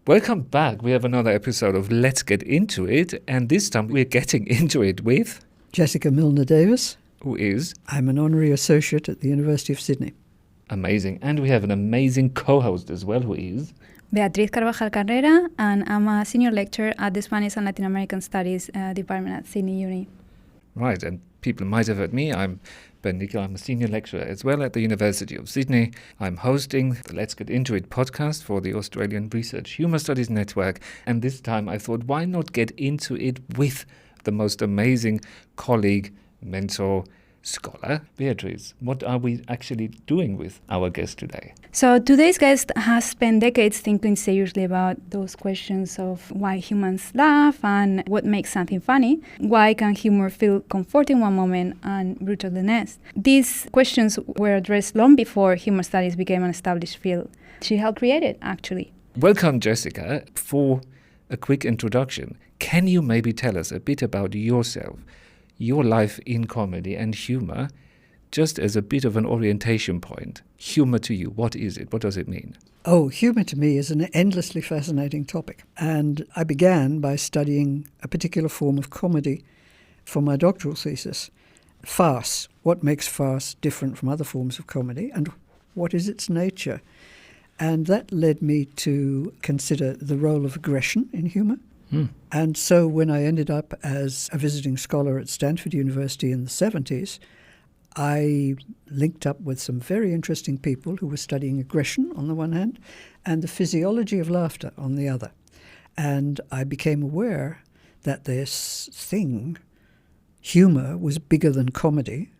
Welcome back. We have another episode of Let's Get Into It, and this time we're getting into it with Jessica Milner Davis. Who is? I'm an honorary associate at the University of Sydney. Amazing. And we have an amazing co-host as well, who is? Beatriz Carbajal Carrera, and I'm a senior lecturer at the Spanish and Latin American Studies department at Sydney Uni. Right, and people might have heard me. I'm Nickl. I'm a senior lecturer as well at the University of Sydney. I'm hosting the Let's Get Into It podcast for the Australian Research Humour Studies Network. And this time I thought, why not get into it with the most amazing colleague, mentor, scholar, Beatriz. What are we actually doing with our guest today? So today's guest has spent decades thinking seriously about those questions of why humans laugh and what makes something funny. Why can humor feel comforting one moment and brutal the next? These questions were addressed long before humor studies became an established field. She helped create it, actually. Welcome, Jessica. For a quick introduction, can you maybe tell us a bit about yourself, your life in comedy and humor, just as a bit of an orientation point? Humor to you, what is it? What does it mean? Oh, humor to me is an endlessly fascinating topic. And I began by studying a particular form of comedy for my doctoral thesis. Farce. What makes farce different from other forms of comedy, and what is its nature? And that led me to consider the role of aggression in humor. And so when I ended up as a visiting scholar at Stanford University in the 70s, I linked up with some very interesting people who were studying aggression on the one hand and the physiology of laughter on the other. And I became aware that this thing, humor, was bigger than comedy,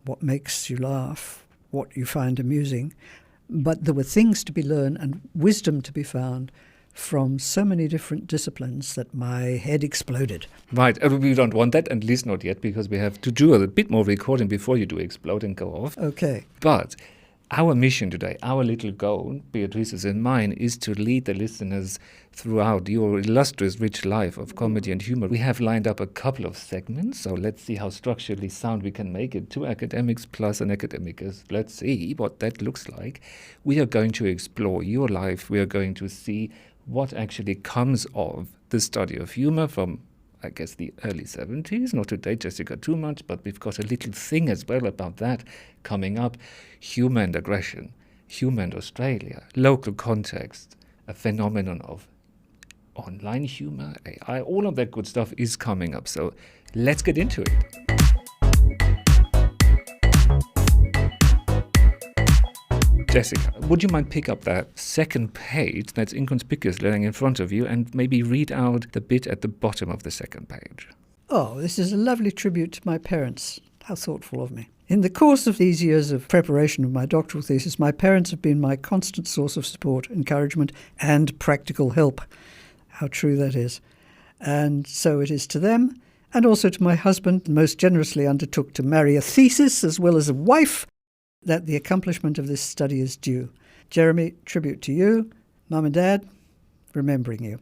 what makes you laugh, what you find amusing. But there were things to be learned and wisdom to be found from so many different disciplines that my head exploded. Right, we don't want that, at least not yet, because we have to do a bit more recording before you do explode and go off. Okay. But our mission today, our little goal, Beatriz's and mine, is to lead the listeners throughout your illustrious, rich life of comedy and humor. We have lined up a couple of segments, so let's see how structurally sound we can make it. 2 academics plus an academicus. Let's see what that looks like. We are going to explore your life. We are going to see what actually comes of the study of humor from, I guess, the early 70s. Not to date Jessica too much, but we've got a little thing as well about that coming up. Humor and aggression, humor and Australia, local context, a phenomenon of online humor, AI, all of that good stuff is coming up. So let's get into it. Jessica, would you mind pick up that second page that's inconspicuous laying in front of you and maybe read out the bit at the bottom of the second page? Oh, this is a lovely tribute to my parents. How thoughtful of me. In the course of these years of preparation of my doctoral thesis, my parents have been my constant source of support, encouragement, and practical help. How true that is. And so it is to them, and also to my husband, who most generously undertook to marry a thesis as well as a wife, that the accomplishment of this study is due. Jeremy, tribute to you. Mum and Dad, remembering you.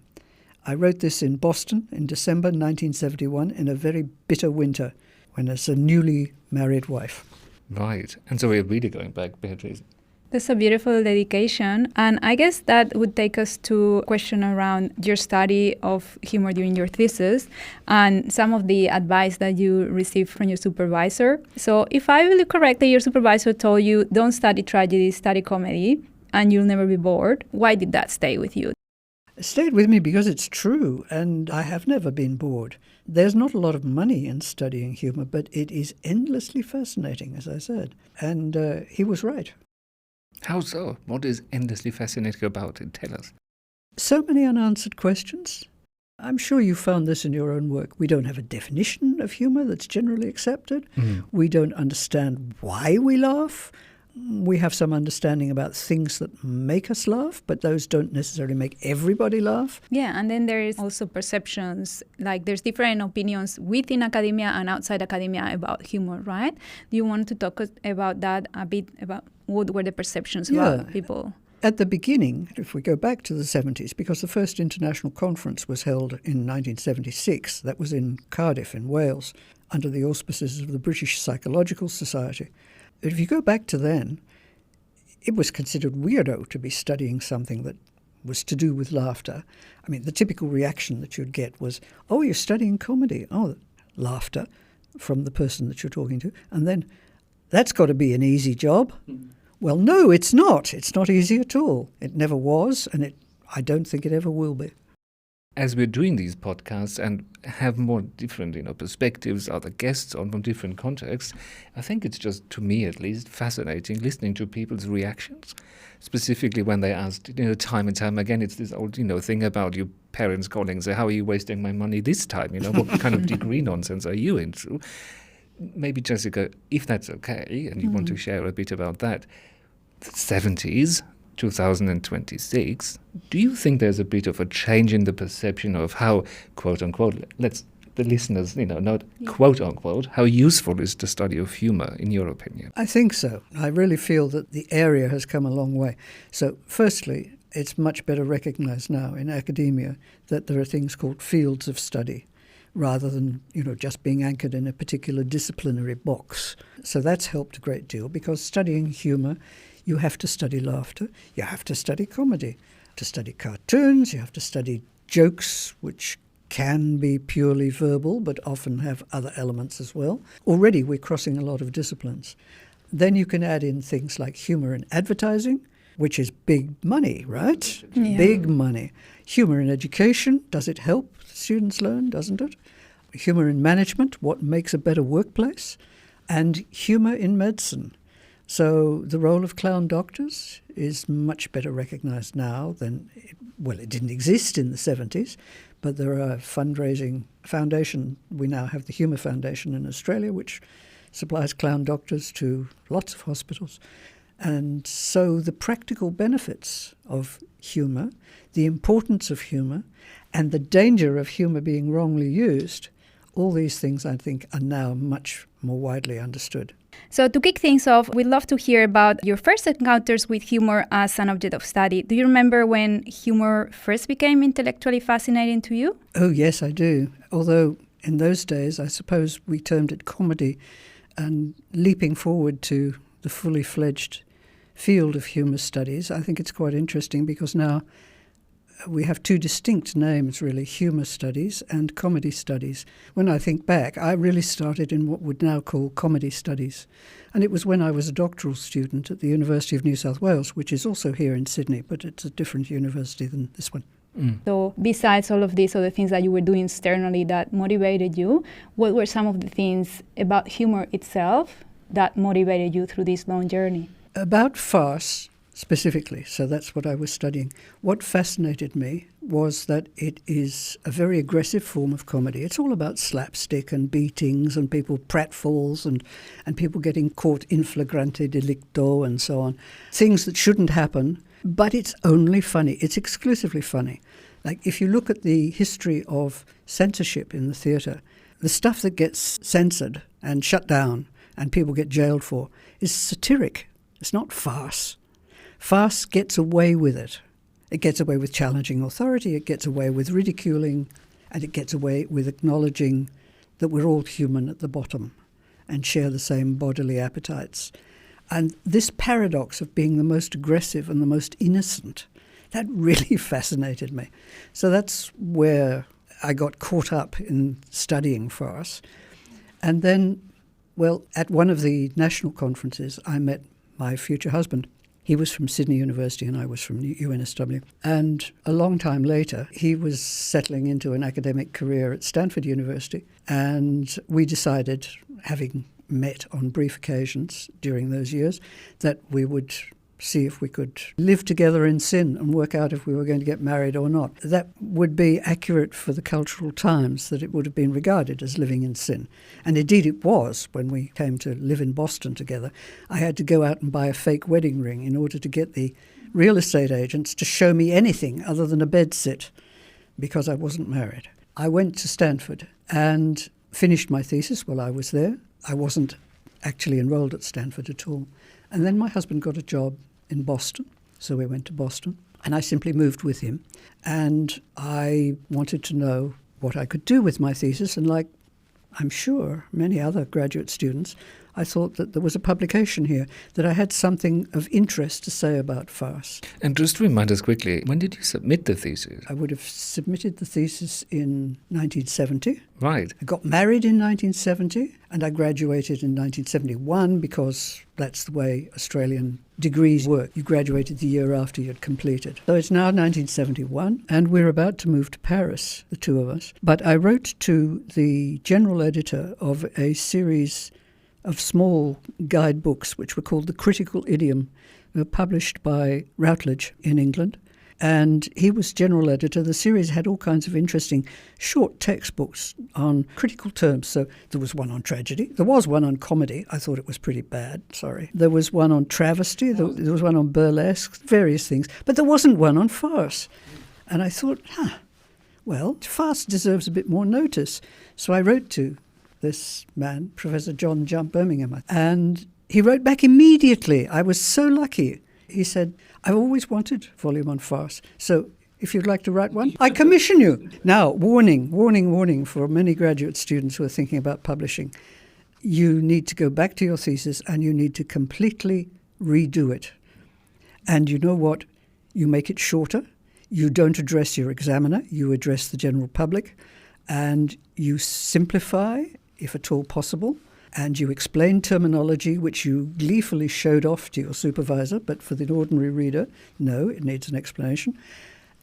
I wrote this in Boston in December 1971 in a very bitter winter when as a newly married wife. Right. And so we're really going back, Beatriz. That's a beautiful dedication. And I guess that would take us to a question around your study of humor during your thesis and some of the advice that you received from your supervisor. So if I really correctly, your supervisor told you, don't study tragedy, study comedy, and you'll never be bored. Why did that stay with you? It stayed with me because it's true, and I have never been bored. There's not a lot of money in studying humor, but it is endlessly fascinating, as I said. And he was right. How so? What is endlessly fascinating about it? Tell us. So many unanswered questions. I'm sure you found this in your own work. We don't have a definition of humour that's generally accepted. We don't understand why we laugh. We have some understanding about things that make us laugh, but those don't necessarily make everybody laugh. Yeah, and then there is also perceptions, like there's different opinions within academia and outside academia about humor, right? Do you want to talk about that a bit, about what were the perceptions about people? At the beginning, if we go back to the 70s, because the first international conference was held in 1976, that was in Cardiff in Wales, under the auspices of the British Psychological Society. If you go back to then, it was considered weirdo to be studying something that was to do with laughter, I mean, the typical reaction that you'd get was, oh, you're studying comedy. Oh, laughter from the person that you're talking to. And then, that's got to be an easy job. Well, no, it's not. It's not easy at all. It never was, and I don't think it ever will be. As we're doing these podcasts and have more different, perspectives, other guests on from different contexts, I think it's just, to me at least, fascinating listening to people's reactions, specifically when they asked, time and time again, it's this old, thing about your parents calling and say, how are you wasting my money this time? What kind of degree nonsense are you into? Maybe, Jessica, if that's okay, and you want to share a bit about that, the 70s, 2026, do you think there's a bit of a change in the perception of how, quote unquote, the listeners, not quote unquote, how useful is the study of humour, in your opinion? I think so. I really feel that the area has come a long way. So, firstly, it's much better recognised now in academia that there are things called fields of study, rather than, just being anchored in a particular disciplinary box. So that's helped a great deal, because studying humour, you have to study laughter, you have to study comedy, to study cartoons, you have to study jokes, which can be purely verbal, but often have other elements as well. Already we're crossing a lot of disciplines. Then you can add in things like humour in advertising, which is big money, right? Yeah. Big money. Humour in education, does it help students learn, doesn't it? Humour in management, what makes a better workplace? And humour in medicine. So the role of clown doctors is much better recognised now than, it didn't exist in the 70s, but there are fundraising foundation. We now have the Humour Foundation in Australia, which supplies clown doctors to lots of hospitals. And so the practical benefits of humour, the importance of humour, and the danger of humour being wrongly used, all these things, I think, are now much more widely understood. So to kick things off, we'd love to hear about your first encounters with humour as an object of study. Do you remember when humour first became intellectually fascinating to you? Oh, yes, I do. Although in those days, I suppose we termed it comedy, and leaping forward to the fully fledged field of humour studies, I think it's quite interesting, because now we have two distinct names, really, humour studies and comedy studies. When I think back, I really started in what we'd now call comedy studies. And it was when I was a doctoral student at the University of New South Wales, which is also here in Sydney, but it's a different university than this one. So besides all of these other things that you were doing externally that motivated you, what were some of the things about humour itself that motivated you through this long journey? About farce, specifically, so that's what I was studying. What fascinated me was that it is a very aggressive form of comedy. It's all about slapstick and beatings and people pratfalls and people getting caught in flagrante delicto and so on. Things that shouldn't happen, but it's only funny. It's exclusively funny. Like, if you look at the history of censorship in the theatre, the stuff that gets censored and shut down and people get jailed for is satiric. It's not farce. Farce gets away with it. It gets away with challenging authority, it gets away with ridiculing, and it gets away with acknowledging that we're all human at the bottom and share the same bodily appetites. And this paradox of being the most aggressive and the most innocent, that really fascinated me. So that's where I got caught up in studying farce. And then, at one of the national conferences, I met my future husband. He was from Sydney University and I was from UNSW. And a long time later, he was settling into an academic career at Stanford University. And we decided, having met on brief occasions during those years, that we would see if we could live together in sin and work out if we were going to get married or not. That would be accurate for the cultural times, that it would have been regarded as living in sin. And indeed it was. When we came to live in Boston together, I had to go out and buy a fake wedding ring in order to get the real estate agents to show me anything other than a bedsit, because I wasn't married. I went to Stanford and finished my thesis while I was there. I wasn't actually enrolled at Stanford at all. And then my husband got a job in Boston, so we went to Boston, and I simply moved with him. And I wanted to know what I could do with my thesis, and like I'm sure many other graduate students, I thought that there was a publication here, that I had something of interest to say about farce. And just remind us quickly, when did you submit the thesis? I would have submitted the thesis in 1970. Right. I got married in 1970, and I graduated in 1971 because that's the way Australian degrees work. You graduated the year after you'd completed. So it's now 1971, and we're about to move to Paris, the two of us. But I wrote to the general editor of a series of small guidebooks which were called The Critical Idiom. They were published by Routledge in England. And he was general editor. The series had all kinds of interesting short textbooks on critical terms. So there was one on tragedy. There was one on comedy. I thought it was pretty bad, sorry. There was one on travesty. There was one on burlesque, various things. But there wasn't one on farce. And I thought, well, farce deserves a bit more notice. So I wrote to this man, Professor John Jump Birmingham, and he wrote back immediately. I was so lucky. He said, I've always wanted a volume on farce, so if you'd like to write one, I commission you. Now, warning for many graduate students who are thinking about publishing. You need to go back to your thesis and you need to completely redo it. And you know what? You make it shorter. You don't address your examiner. You address the general public. And you simplify, if at all possible. And you explain terminology which you gleefully showed off to your supervisor, but for the ordinary reader, no, it needs an explanation.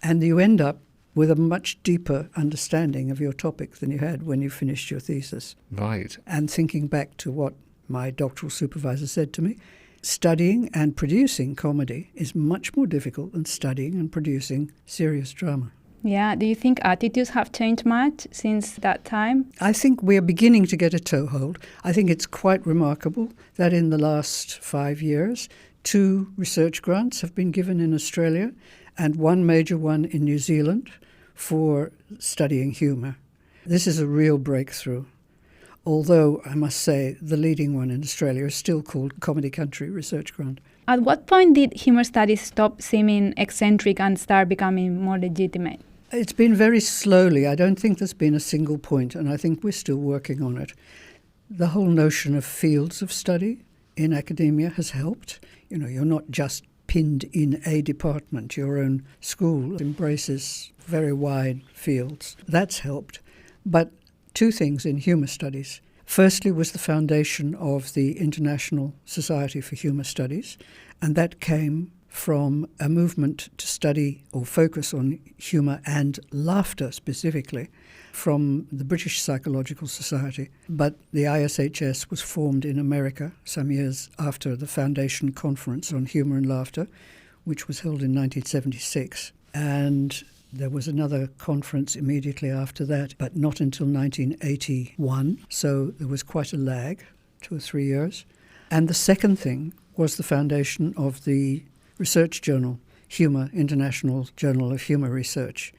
And you end up with a much deeper understanding of your topic than you had when you finished your thesis. Right. And thinking back to what my doctoral supervisor said to me, studying and producing comedy is much more difficult than studying and producing serious drama. Yeah, do you think attitudes have changed much since that time? I think we are beginning to get a toehold. I think it's quite remarkable that in the last 5 years, 2 research grants have been given in Australia and 1 major one in New Zealand for studying humour. This is a real breakthrough. Although, I must say, the leading one in Australia is still called Comedy Country Research Grant. At what point did humour studies stop seeming eccentric and start becoming more legitimate? It's been very slowly. I don't think there's been a single point, and I think we're still working on it. The whole notion of fields of study in academia has helped. You know, you're not just pinned in a department. Your own school embraces very wide fields. That's helped. But 2 things in humour studies. Firstly was the foundation of the International Society for Humour Studies, and that came from a movement to study or focus on humour and laughter specifically from the British Psychological Society. But the ISHS was formed in America some years after the Foundation Conference on Humour and Laughter, which was held in 1976. And there was another conference immediately after that, but not until 1981. So there was quite a lag, 2 or 3 years. And the second thing was the foundation of the research journal, Humour, International Journal of Humour Research.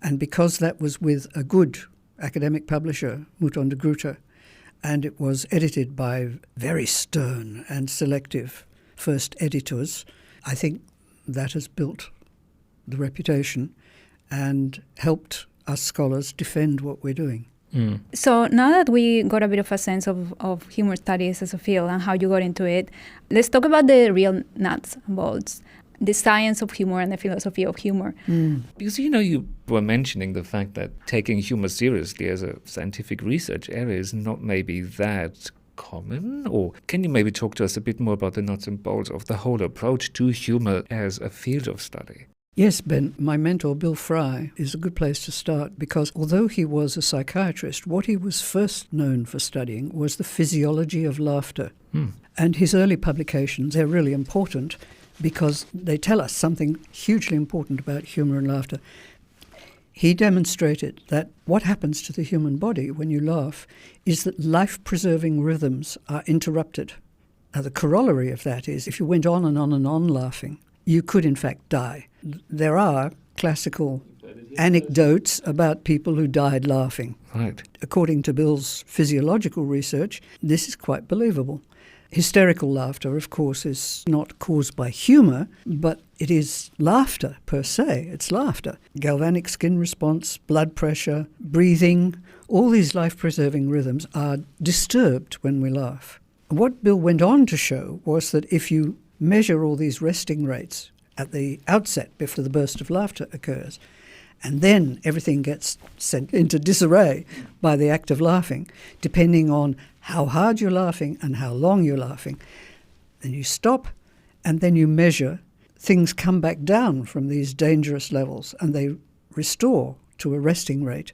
And because that was with a good academic publisher, Mouton de Gruyter, and it was edited by very stern and selective first editors, I think that has built the reputation and helped us scholars defend what we're doing. Mm. So now that we got a bit of a sense of humour studies as a field and how you got into it, let's talk about the real nuts and bolts, the science of humour and the philosophy of humour. Mm. Because, you were mentioning the fact that taking humour seriously as a scientific research area is not maybe that common. Or can you maybe talk to us a bit more about the nuts and bolts of the whole approach to humour as a field of study? Yes, Ben, my mentor, Bill Fry, is a good place to start because although he was a psychiatrist, what he was first known for studying was the physiology of laughter. Mm. And his early publications, they're really important because they tell us something hugely important about humour and laughter. He demonstrated that what happens to the human body when you laugh is that life-preserving rhythms are interrupted. Now, the corollary of that is if you went on and on and on laughing, you could in fact die. There are classical anecdotes about people who died laughing. Right. According to Bill's physiological research, this is quite believable. Hysterical laughter, of course, is not caused by humour, but it is laughter per se. It's laughter. Galvanic skin response, blood pressure, breathing, all these life-preserving rhythms are disturbed when we laugh. What Bill went on to show was that if you measure all these resting rates at the outset before the burst of laughter occurs, and then everything gets sent into disarray by the act of laughing, depending on how hard you're laughing and how long you're laughing, then you stop and then you measure, things come back down from these dangerous levels and they restore to a resting rate,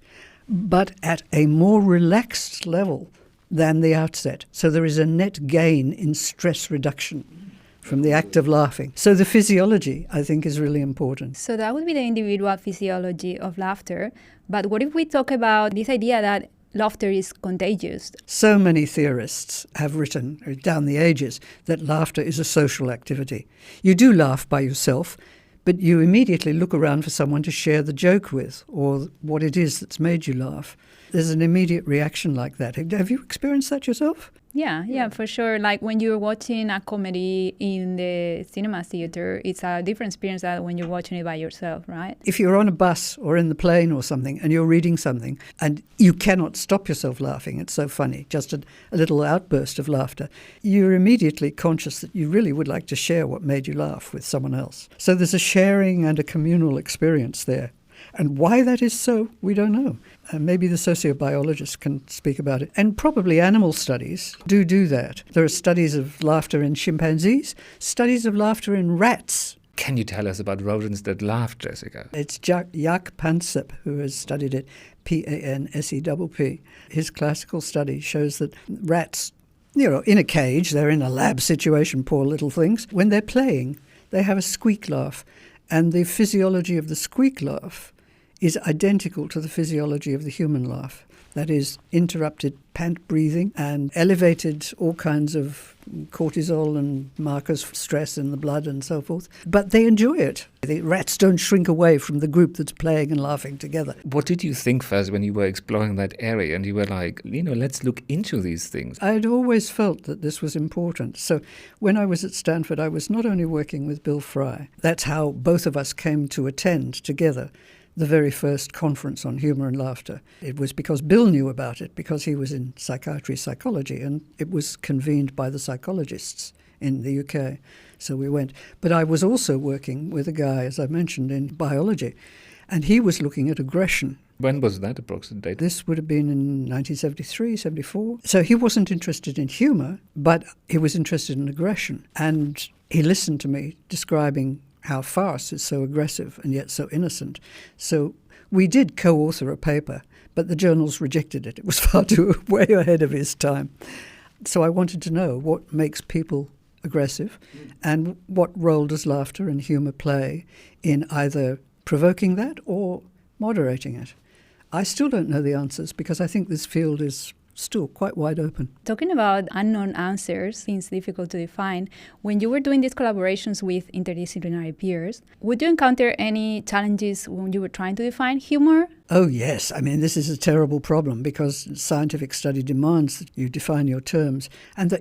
but at a more relaxed level than the outset. So there is a net gain in stress reduction from the act of laughing. So the physiology, I think, is really important. So that would be the individual physiology of laughter. But what if we talk about this idea that laughter is contagious? So many theorists have written down the ages that laughter is a social activity. You do laugh by yourself, but you immediately look around for someone to share the joke with or what it is that's made you laugh. There's an immediate reaction like that. Have you experienced that yourself? Yeah, for sure. Like when you're watching a comedy in the cinema theater, it's a different experience than when you're watching it by yourself, right? If you're on a bus or in the plane or something and you're reading something and you cannot stop yourself laughing, it's so funny, just a little outburst of laughter, you're immediately conscious that you really would like to share what made you laugh with someone else. So there's a sharing and a communal experience there. And why that is so, we don't know. Maybe the sociobiologists can speak about it. And probably animal studies do that. There are studies of laughter in chimpanzees, studies of laughter in rats. Can you tell us about rodents that laugh, Jessica? It's Jaak Pansep who has studied it, P-A-N-S-E-P-P. His classical study shows that rats, in a cage, they're in a lab situation, poor little things. When they're playing, they have a squeak laugh. And the physiology of the squeak laugh is identical to the physiology of the human laugh. That is interrupted pant breathing and elevated all kinds of cortisol and markers for stress in the blood and so forth. But they enjoy it. The rats don't shrink away from the group that's playing and laughing together. What did you think first when you were exploring that area and you were like, let's look into these things? I'd always felt that this was important. So when I was at Stanford, I was not only working with Bill Fry. That's how both of us came to attend together the very first conference on humour and laughter. It was because Bill knew about it, because he was in psychology, and it was convened by the psychologists in the UK. So we went. But I was also working with a guy, as I mentioned, in biology, and he was looking at aggression. When was that approximately? This would have been in 1973, 74. So he wasn't interested in humour, but he was interested in aggression. And he listened to me describing how farce is so aggressive and yet so innocent. So we did co-author a paper, but the journals rejected it. It was far too way ahead of his time. So I wanted to know what makes people aggressive and what role does laughter and humour play in either provoking that or moderating it. I still don't know the answers because I think this field is still quite wide open. Talking about unknown answers seems difficult to define. When you were doing these collaborations with interdisciplinary peers, would you encounter any challenges when you were trying to define humour? Oh, yes. I mean, this is a terrible problem because scientific study demands that you define your terms. And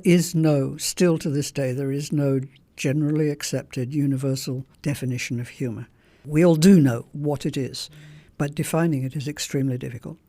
still to this day, there is no generally accepted universal definition of humour. We all do know what it is, but defining it is extremely difficult.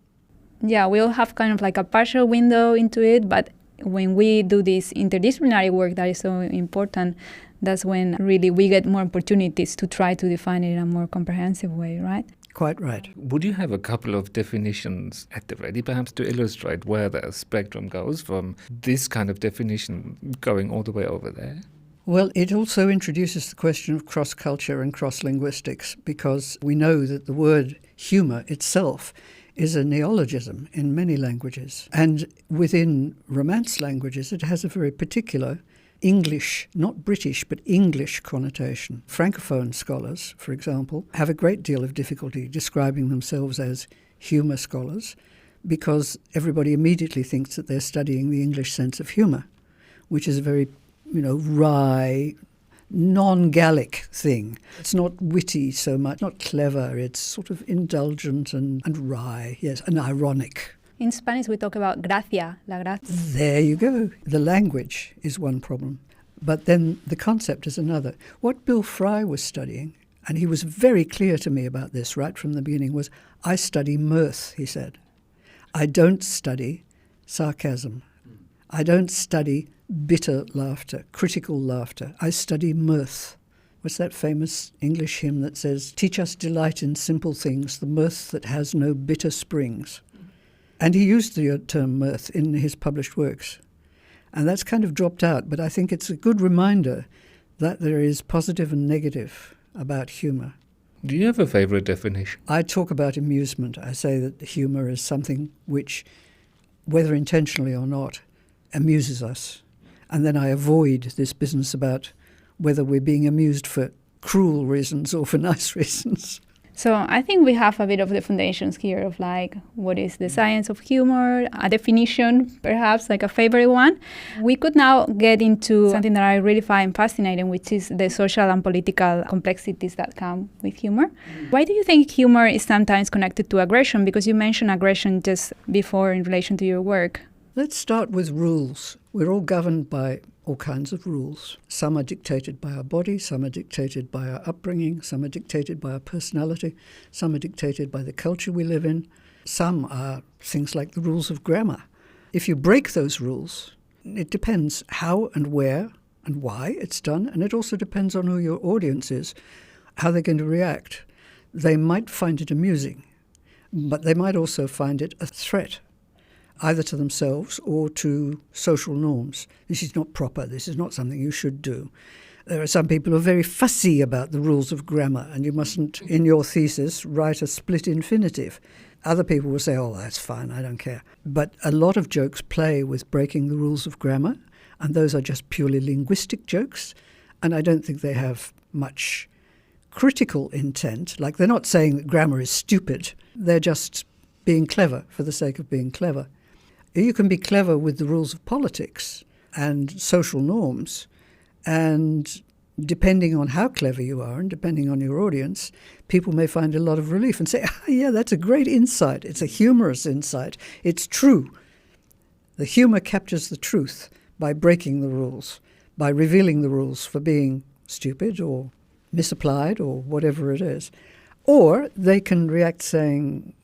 Yeah, we all have kind of like a partial window into it, but when we do this interdisciplinary work that is so important, that's when really we get more opportunities to try to define it in a more comprehensive way, right? Quite right. Would you have a couple of definitions at the ready, perhaps to illustrate where the spectrum goes from this kind of definition going all the way over there? Well, it also introduces the question of cross-culture and cross-linguistics because we know that the word humour itself is a neologism in many languages. And within Romance languages, it has a very particular English, not British, but English connotation. Francophone scholars, for example, have a great deal of difficulty describing themselves as humour scholars because everybody immediately thinks that they're studying the English sense of humour, which is a very, wry, non-Gallic thing. It's not witty so much, not clever. It's sort of indulgent and wry, yes, and ironic. In Spanish, we talk about gracia, la gracia. There you go. The language is one problem, but then the concept is another. What Bill Fry was studying, and he was very clear to me about this right from the beginning, was I study mirth, he said. I don't study sarcasm. I don't study bitter laughter, critical laughter. I study mirth. What's that famous English hymn that says, "Teach us delight in simple things, the mirth that has no bitter springs." And he used the term mirth in his published works. And that's kind of dropped out, but I think it's a good reminder that there is positive and negative about humour. Do you have a favourite definition? I talk about amusement. I say that humour is something which, whether intentionally or not, amuses us. And then I avoid this business about whether we're being amused for cruel reasons or for nice reasons. So I think we have a bit of the foundations here of like what is the science of humor, a definition, perhaps like a favorite one. We could now get into something that I really find fascinating, which is the social and political complexities that come with humor. Why do you think humor is sometimes connected to aggression? Because you mentioned aggression just before in relation to your work. Let's start with rules. We're all governed by all kinds of rules. Some are dictated by our body, some are dictated by our upbringing, some are dictated by our personality, some are dictated by the culture we live in. Some are things like the rules of grammar. If you break those rules, it depends how and where and why it's done, and it also depends on who your audience is, how they're going to react. They might find it amusing, but they might also find it a threat, either to themselves or to social norms. This is not proper, this is not something you should do. There are some people who are very fussy about the rules of grammar, and you mustn't, in your thesis, write a split infinitive. Other people will say, oh, that's fine, I don't care. But a lot of jokes play with breaking the rules of grammar, and those are just purely linguistic jokes, and I don't think they have much critical intent. Like, they're not saying that grammar is stupid, they're just being clever for the sake of being clever. You can be clever with the rules of politics and social norms, and depending on how clever you are and depending on your audience, people may find a lot of relief and say, yeah, that's a great insight. It's a humorous insight. It's true. The humour captures the truth by breaking the rules, by revealing the rules for being stupid or misapplied or whatever it is. Or they can react saying,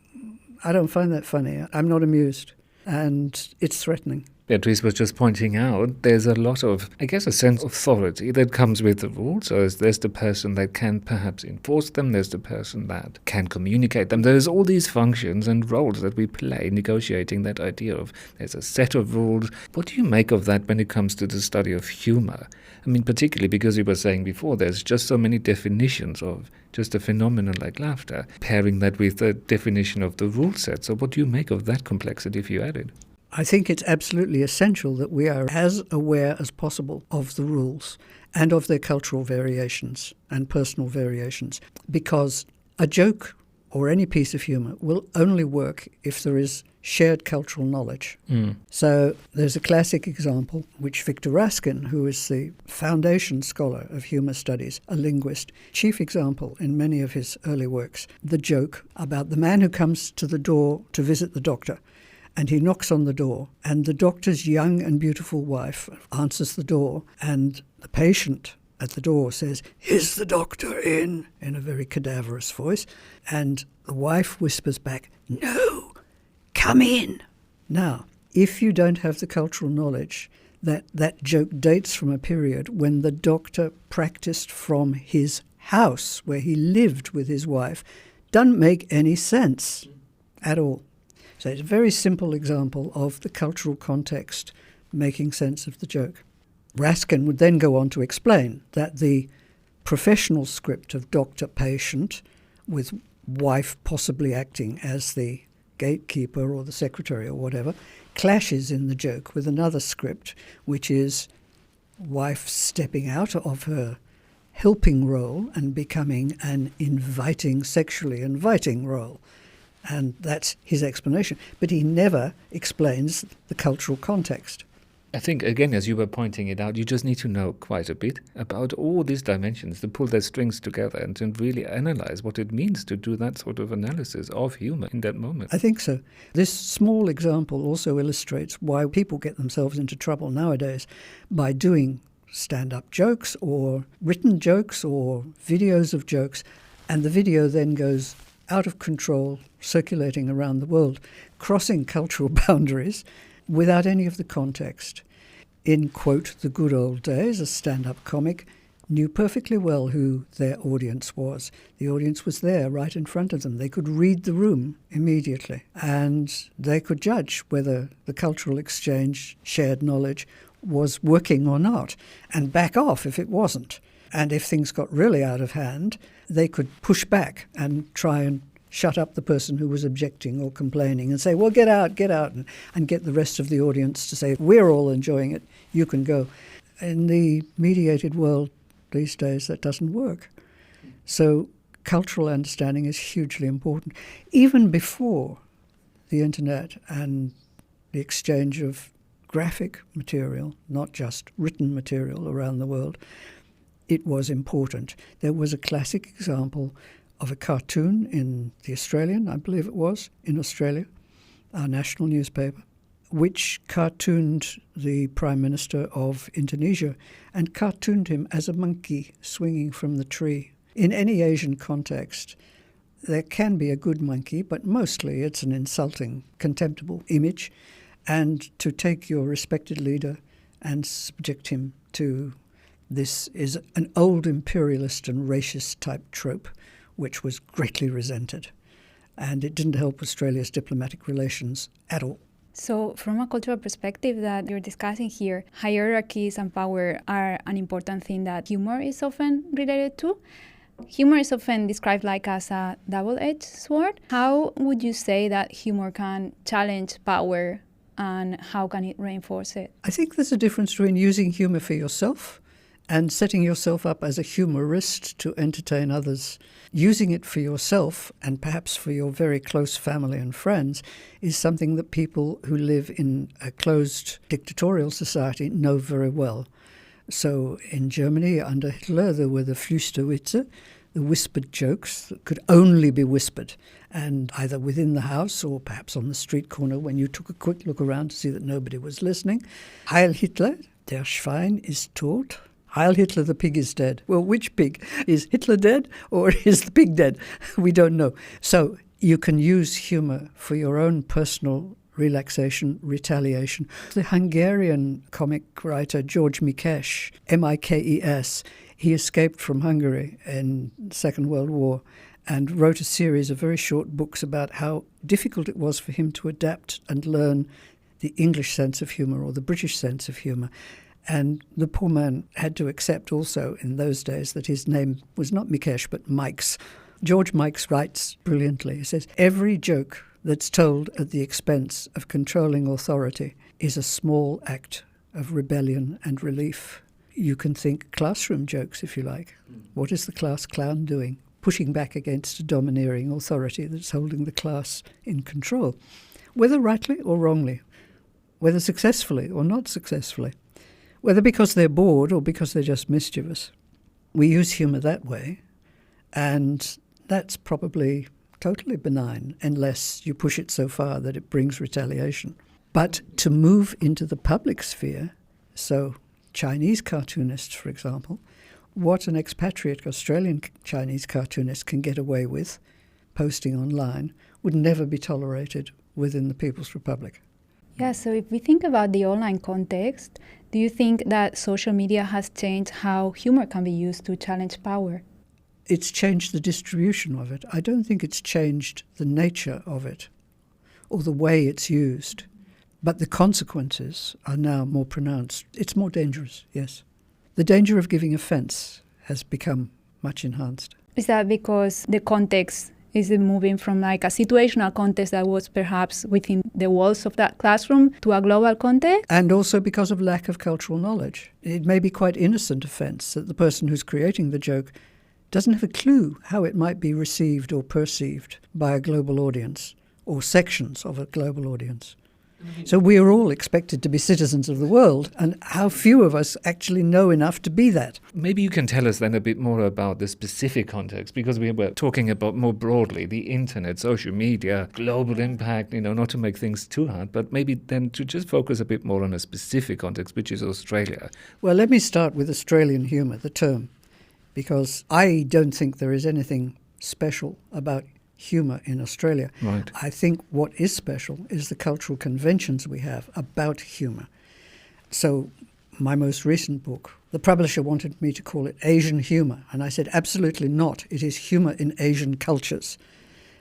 I don't find that funny. I'm not amused. And it's threatening. Beatriz was just pointing out there's a lot of, I guess, a sense of authority that comes with the rules. So there's the person that can perhaps enforce them, there's the person that can communicate them. There's all these functions and roles that we play negotiating that idea of there's a set of rules. What do you make of that when it comes to the study of humour? I mean, particularly because you were saying before, there's just so many definitions of just a phenomenon like laughter, pairing that with the definition of the rule set. So what do you make of that complexity if you add it? I think it's absolutely essential that we are as aware as possible of the rules and of their cultural variations and personal variations, because a joke or any piece of humour will only work if there is shared cultural knowledge. So there's a classic example, which Victor Raskin, who is the foundation scholar of humour studies, a linguist, chief example in many of his early works, the joke about the man who comes to the door to visit the doctor. And he knocks on the door, and the doctor's young and beautiful wife answers the door, and the patient at the door says, "Is the doctor in a very cadaverous voice. And the wife whispers back, "No, come in." Now, if you don't have the cultural knowledge that that joke dates from a period when the doctor practiced from his house, where he lived with his wife, doesn't make any sense at all. So it's a very simple example of the cultural context making sense of the joke. Raskin would then go on to explain that the professional script of doctor-patient, with wife possibly acting as the gatekeeper or the secretary or whatever, clashes in the joke with another script, which is wife stepping out of her helping role and becoming an sexually inviting role. And that's his explanation. But he never explains the cultural context. I think, again, as you were pointing it out, you just need to know quite a bit about all these dimensions to pull their strings together and to really analyze what it means to do that sort of analysis of humour in that moment. I think so. This small example also illustrates why people get themselves into trouble nowadays by doing stand-up jokes or written jokes or videos of jokes, and the video then goes out of control, circulating around the world, crossing cultural boundaries without any of the context. in, quote, the good old days, a stand-up comic knew perfectly well who their audience was. The audience was there right in front of them. They could read the room immediately, and they could judge whether the cultural exchange, shared knowledge, was working or not, and back off if it wasn't. And if things got really out of hand, they could push back and try and shut up the person who was objecting or complaining and say, well, get out, and get the rest of the audience to say, we're all enjoying it, you can go. In the mediated world these days, that doesn't work. So cultural understanding is hugely important. Even before the internet and the exchange of graphic material, not just written material around the world, it was important. There was a classic example of a cartoon in The Australian, I believe it was, in Australia, our national newspaper, which cartooned the Prime Minister of Indonesia and cartooned him as a monkey swinging from the tree. In any Asian context, there can be a good monkey, but mostly it's an insulting, contemptible image. And to take your respected leader and subject him to this is an old imperialist and racist type trope, which was greatly resented. And it didn't help Australia's diplomatic relations at all. So from a cultural perspective that you're discussing here, hierarchies and power are an important thing that humor is often related to. Humor is often described like as a double-edged sword. How would you say that humor can challenge power and how can it reinforce it? I think there's a difference between using humor for yourself and setting yourself up as a humorist to entertain others. Using it for yourself and perhaps for your very close family and friends is something that people who live in a closed dictatorial society know very well. So in Germany under Hitler there were the Flüsterwitze, the whispered jokes that could only be whispered, and either within the house or perhaps on the street corner when you took a quick look around to see that nobody was listening. Heil Hitler, der Schwein ist tot. Heil Hitler, the pig is dead. Well, which pig? Is Hitler dead or is the pig dead? We don't know. So you can use humour for your own personal relaxation, retaliation. The Hungarian comic writer George Mikes, Mikes, he escaped from Hungary in the Second World War and wrote a series of very short books about how difficult it was for him to adapt and learn the English sense of humour or the British sense of humour. And the poor man had to accept also in those days that his name was not Mikes but Mikes. George Mikes writes brilliantly. He says, every joke that's told at the expense of controlling authority is a small act of rebellion and relief. You can think classroom jokes if you like. What is the class clown doing? Pushing back against a domineering authority that's holding the class in control, whether rightly or wrongly, whether successfully or not successfully. Whether because they're bored or because they're just mischievous. We use humour that way, and that's probably totally benign unless you push it so far that it brings retaliation. But to move into the public sphere, so Chinese cartoonists, for example, what an expatriate Australian Chinese cartoonist can get away with posting online would never be tolerated within the People's Republic. Yeah, so if we think about the online context, do you think that social media has changed how humor can be used to challenge power? It's changed the distribution of it. I don't think it's changed the nature of it or the way it's used. But the consequences are now more pronounced. It's more dangerous, yes. The danger of giving offence has become much enhanced. Is that because the context is moving from like a situational context that was perhaps within the walls of that classroom to a global context? And also because of lack of cultural knowledge. It may be quite innocent offence that the person who's creating the joke doesn't have a clue how it might be received or perceived by a global audience or sections of a global audience. So we are all expected to be citizens of the world, and how few of us actually know enough to be that. Maybe you can tell us then a bit more about the specific context, because we were talking about more broadly the internet, social media, global impact, not to make things too hard, but maybe then to just focus a bit more on a specific context, which is Australia. Well, let me start with Australian humour, the term, because I don't think there is anything special about humour in Australia. Right. I think what is special is the cultural conventions we have about humour. So my most recent book, the publisher wanted me to call it Asian humour, and I said absolutely not. It is humour in Asian cultures.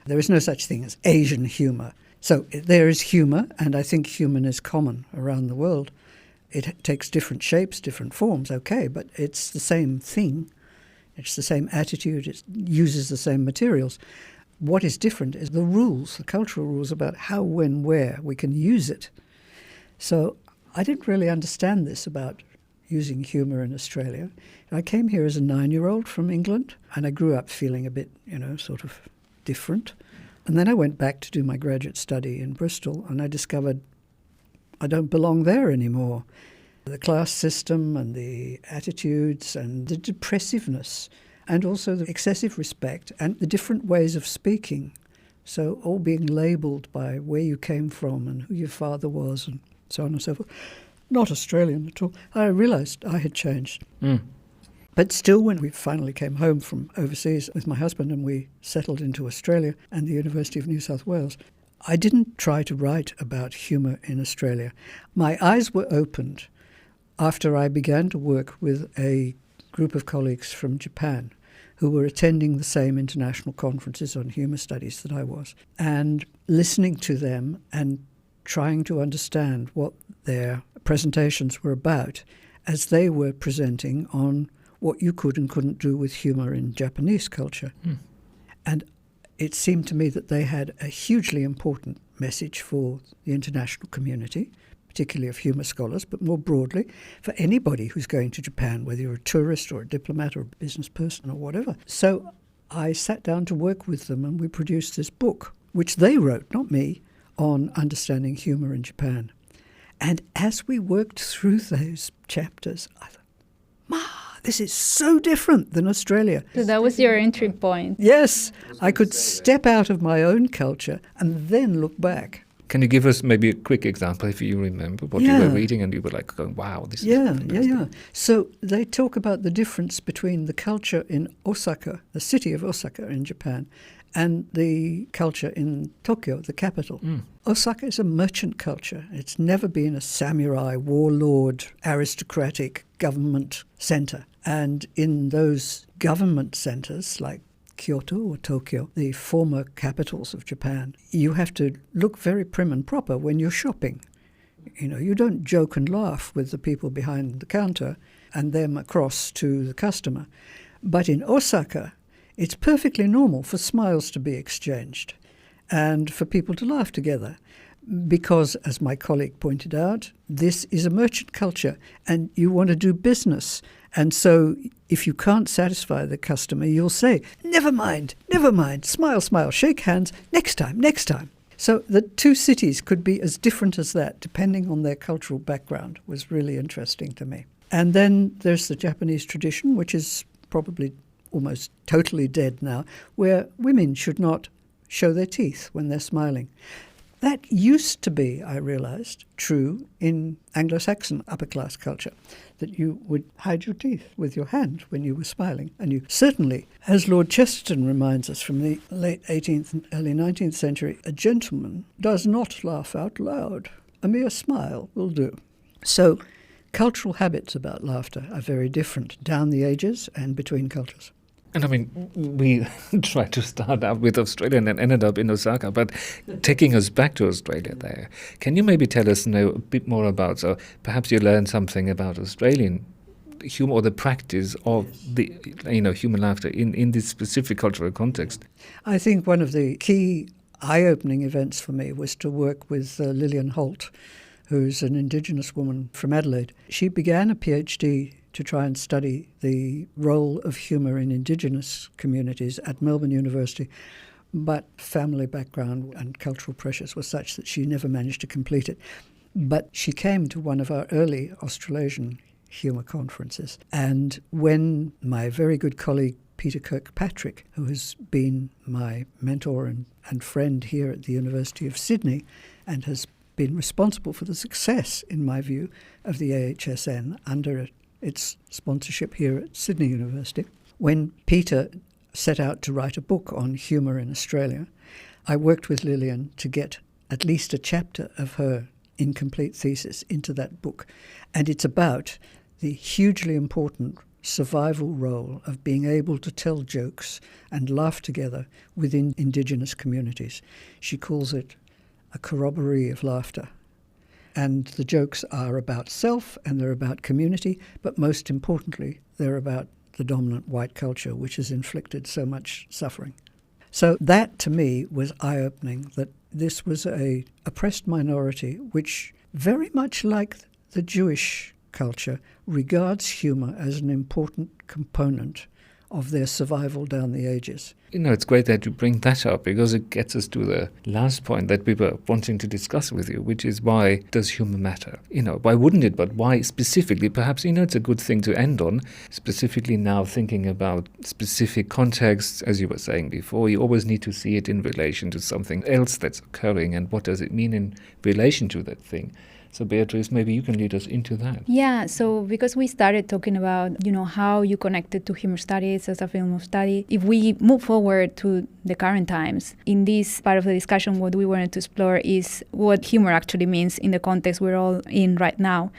There is no such thing as Asian humour. So there is humour, and I think humour is common around the world. It takes different shapes, different forms, okay, but it's the same thing. It's the same attitude. It uses the same materials. What is different is the rules, the cultural rules about how, when, where we can use it. So I didn't really understand this about using humour in Australia. I came here as a 9-year-old from England, and I grew up feeling a bit, sort of different. And then I went back to do my graduate study in Bristol, and I discovered I don't belong there anymore. The class system and the attitudes and the depressiveness and also the excessive respect and the different ways of speaking. So all being labelled by where you came from and who your father was and so on and so forth. Not Australian at all. I realised I had changed. But still, when we finally came home from overseas with my husband and we settled into Australia and the University of New South Wales, I didn't try to write about humour in Australia. My eyes were opened after I began to work with a group of colleagues from Japan who were attending the same international conferences on humour studies that I was, and listening to them and trying to understand what their presentations were about as they were presenting on what you could and couldn't do with humour in Japanese culture. And it seemed to me that they had a hugely important message for the international community, particularly of humour scholars, but more broadly for anybody who's going to Japan, whether you're a tourist or a diplomat or a business person or whatever. So I sat down to work with them and we produced this book, which they wrote, not me, on understanding humour in Japan. And as we worked through those chapters, I thought, this is so different than Australia. So that was your entry point. Yes, I could step out of my own culture and then look back. Can you give us maybe a quick example if you remember what you were reading and you were like going, wow, this is fantastic. Yeah. So they talk about the difference between the culture in Osaka, the city of Osaka in Japan, and the culture in Tokyo, the capital. Osaka is a merchant culture. It's never been a samurai, warlord, aristocratic government centre. And in those government centres, like Kyoto or Tokyo, the former capitals of Japan, you have to look very prim and proper when you're shopping. You don't joke and laugh with the people behind the counter and them across to the customer. But in Osaka, it's perfectly normal for smiles to be exchanged and for people to laugh together because, as my colleague pointed out, this is a merchant culture and you want to do business. And so if you can't satisfy the customer, you'll say, never mind, smile, shake hands, next time. So the two cities could be as different as that, depending on their cultural background, was really interesting to me. And then there's the Japanese tradition, which is probably almost totally dead now, where women should not show their teeth when they're smiling. That used to be, I realised, true in Anglo-Saxon upper-class culture, that you would hide your teeth with your hand when you were smiling. And you certainly, as Lord Chesterton reminds us from the late 18th and early 19th century, a gentleman does not laugh out loud. A mere smile will do. So cultural habits about laughter are very different down the ages and between cultures. And I mean, we tried to start out with Australia and then ended up in Osaka, but taking us back to Australia there, can you maybe tell us now a bit more about, so perhaps you learned something about Australian humour or the practice of the human laughter in this specific cultural context? I think one of the key eye-opening events for me was to work with Lillian Holt, who's an Indigenous woman from Adelaide. She began a PhD to try and study the role of humour in Indigenous communities at Melbourne University, but family background and cultural pressures were such that she never managed to complete it. But she came to one of our early Australasian humour conferences, and when my very good colleague Peter Kirkpatrick, who has been my mentor and friend here at the University of Sydney and has been responsible for the success, in my view, of the AHSN under its sponsorship here at Sydney University. When Peter set out to write a book on humour in Australia, I worked with Lillian to get at least a chapter of her incomplete thesis into that book. And it's about the hugely important survival role of being able to tell jokes and laugh together within Indigenous communities. She calls it a corroboree of laughter. And the jokes are about self and they're about community, but most importantly, they're about the dominant white culture, which has inflicted so much suffering. So that, to me, was eye-opening, that this was a oppressed minority which, very much like the Jewish culture, regards humour as an important component of their survival down the ages. It's great that you bring that up, because it gets us to the last point that we were wanting to discuss with you, which is, why does humour matter? Why wouldn't it, but why specifically? Perhaps, it's a good thing to end on, specifically now thinking about specific contexts. As you were saying before, you always need to see it in relation to something else that's occurring, and what does it mean in relation to that thing. So Beatriz, maybe you can lead us into that. Yeah, so because we started talking about, how you connected to humor studies as a film of study, if we move forward to the current times, in this part of the discussion, what we wanted to explore is what humor actually means in the context we're all in right now.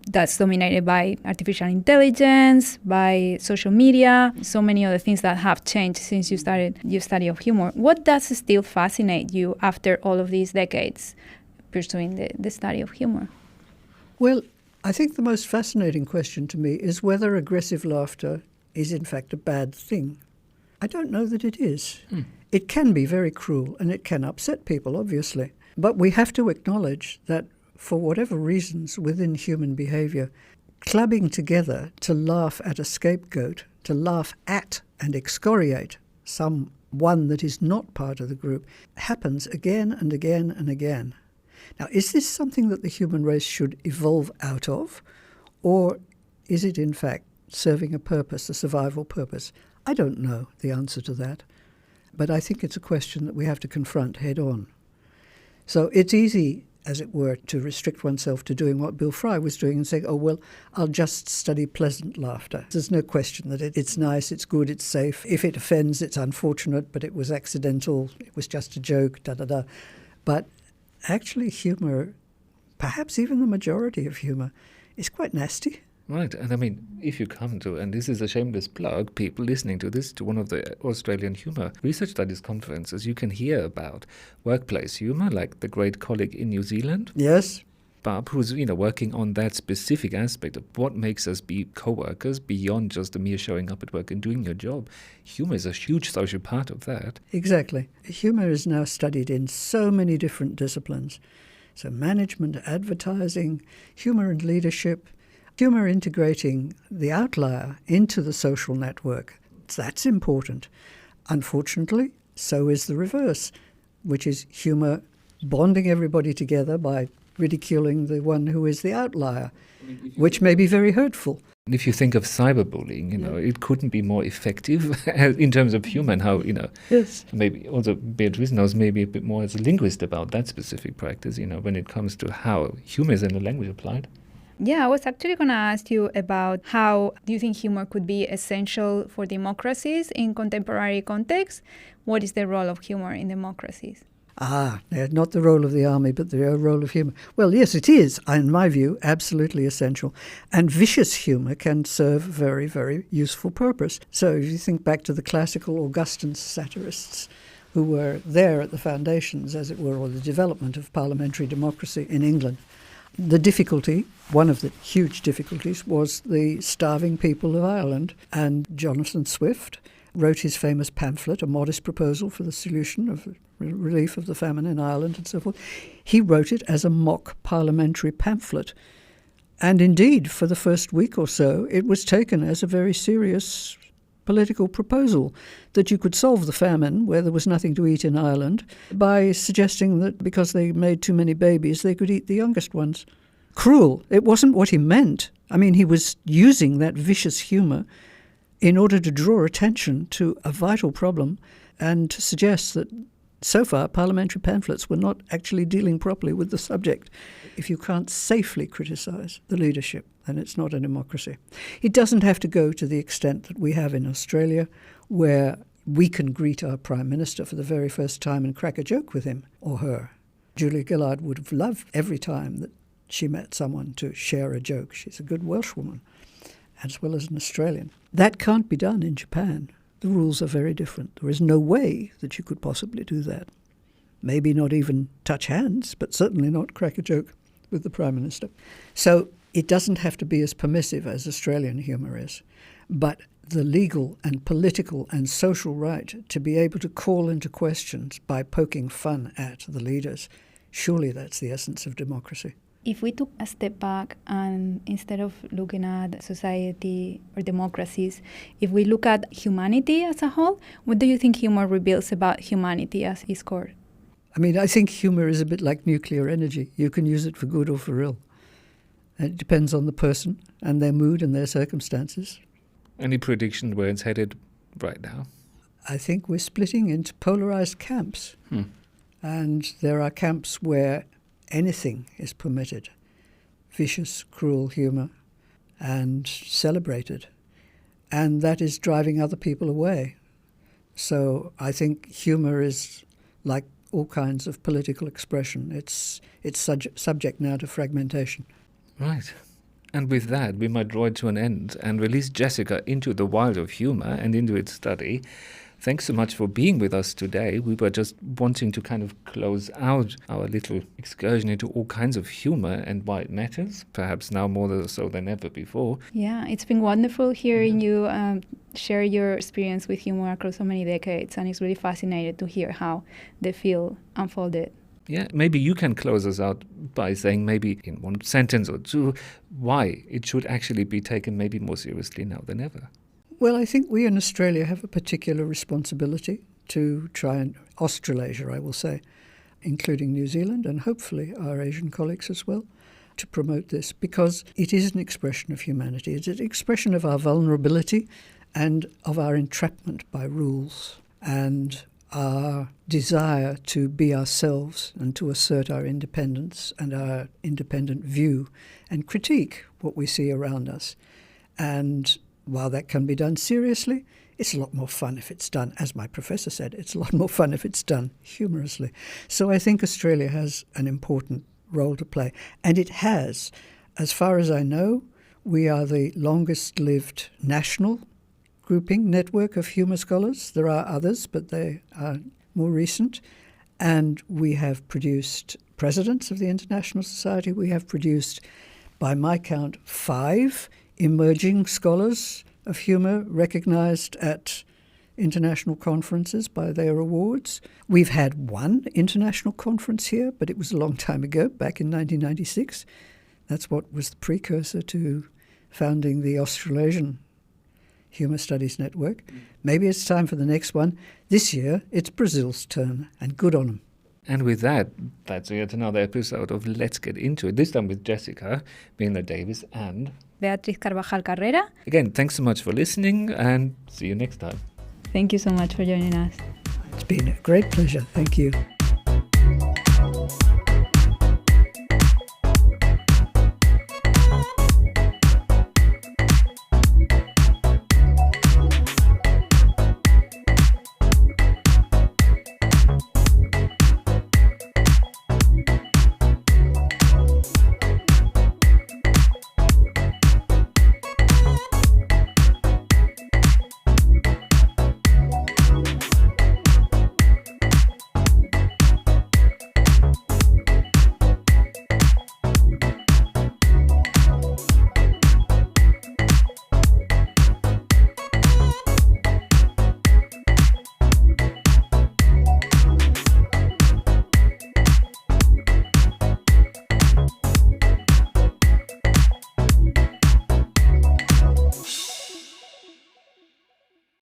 That's dominated by artificial intelligence, by social media, so many other things that have changed since you started your study of humor. What does still fascinate you after all of these decades pursuing the study of humor? Well, I think the most fascinating question to me is whether aggressive laughter is in fact a bad thing. I don't know that it is. It can be very cruel and it can upset people, obviously. But we have to acknowledge that for whatever reasons within human behaviour, clubbing together to laugh at a scapegoat, to laugh at and excoriate someone that is not part of the group, happens again and again and again. Now, is this something that the human race should evolve out of, or is it in fact serving a purpose, a survival purpose? I don't know the answer to that, but I think it's a question that we have to confront head on. So it's easy, as it were, to restrict oneself to doing what Bill Fry was doing and saying, oh, well, I'll just study pleasant laughter. There's no question that it's nice, it's good, it's safe. If it offends, it's unfortunate, but it was accidental, it was just a joke, da-da-da. But actually, humour, perhaps even the majority of humour, is quite nasty. Right, and if you come to, and this is a shameless plug, people listening to this, to one of the Australian Humour Research Studies conferences, you can hear about workplace humour, like the great colleague in New Zealand. Yes. Bob, who's working on that specific aspect of what makes us be co-workers beyond just the mere showing up at work and doing your job. Humour is a huge social part of that. Exactly. Humour is now studied in so many different disciplines. So management, advertising, humour and leadership, humour integrating the outlier into the social network. That's important. Unfortunately, so is the reverse, which is humour bonding everybody together by ridiculing the one who is the outlier, which may be very hurtful. If you think of cyberbullying, it couldn't be more effective in terms of humour and how, Yes. Maybe also Beatriz knows maybe a bit more as a linguist about that specific practice, when it comes to how humour is in the language applied. Yeah, I was actually going to ask you about how do you think humor could be essential for democracies in contemporary context? What is the role of humor in democracies? Not the role of the army, but the role of humour. Well, yes, it is, in my view, absolutely essential. And vicious humour can serve a very, very useful purpose. So if you think back to the classical Augustan satirists who were there at the foundations, as it were, or the development of parliamentary democracy in England, the difficulty, one of the huge difficulties, was the starving people of Ireland. And Jonathan Swift wrote his famous pamphlet, A Modest Proposal for the Solution of Relief of the Famine in Ireland and so forth. He wrote it as a mock parliamentary pamphlet. And indeed, for the first week or so, it was taken as a very serious political proposal that you could solve the famine, where there was nothing to eat in Ireland, by suggesting that because they made too many babies, they could eat the youngest ones. Cruel. It wasn't what he meant. He was using that vicious humour in order to draw attention to a vital problem and to suggest that so far parliamentary pamphlets were not actually dealing properly with the subject. If you can't safely criticise the leadership, then it's not a democracy. It doesn't have to go to the extent that we have in Australia, where we can greet our Prime Minister for the very first time and crack a joke with him or her. Julia Gillard would have loved every time that she met someone to share a joke. She's a good Welsh woman, as well as an Australian. That can't be done in Japan. The rules are very different. There is no way that you could possibly do that. Maybe not even touch hands, but certainly not crack a joke with the Prime Minister. So it doesn't have to be as permissive as Australian humour is. But the legal and political and social right to be able to call into questions by poking fun at the leaders, surely that's the essence of democracy. If we took a step back and instead of looking at society or democracies, if we look at humanity as a whole, what do you think humour reveals about humanity as its core? I mean, I think humour is a bit like nuclear energy. You can use it for good or for ill. And it depends on the person and their mood and their circumstances. Any prediction where it's headed right now? I think we're splitting into polarised camps. And there are camps where anything is permitted, vicious, cruel humour, and celebrated. And that is driving other people away. So I think humour is like all kinds of political expression. It's subject now to fragmentation. Right. And with that, we might draw it to an end and release Jessica into the wild of humour and into its study. Thanks so much for being with us today. We were just wanting to kind of close out our little excursion into all kinds of humour and why it matters, perhaps now more so than ever before. Yeah, it's been wonderful hearing you share your experience with humour across so many decades, and it's really fascinating to hear how the field unfolded. Yeah, maybe you can close us out by saying maybe in one sentence or two why it should actually be taken maybe more seriously now than ever. Well, I think we in Australia have a particular responsibility to try and Australasia, I will say, including New Zealand and hopefully our Asian colleagues as well, to promote this because it is an expression of humanity. It's an expression of our vulnerability and of our entrapment by rules and our desire to be ourselves and to assert our independence and our independent view and critique what we see around us. And while that can be done seriously, it's a lot more fun if it's done, as my professor said, it's a lot more fun if it's done humorously. So I think Australia has an important role to play. And it has. As far as I know, we are the longest-lived national grouping network of humour scholars. There are others, but they are more recent. And we have produced presidents of the International Society. We have produced, by my count, 5 emerging scholars of humour recognised at international conferences by their awards. We've had one international conference here, but it was a long time ago, back in 1996. That's what was the precursor to founding the Australasian Humour Studies Network. Maybe it's time for the next one. This year, it's Brazil's turn, and good on them. And with that, that's yet another episode of Let's Get Into It, this time with Jessica Milner Davis and Beatriz Carbajal Carrera. Again, thanks so much for listening and see you next time. Thank you so much for joining us. It's been a great pleasure. Thank you.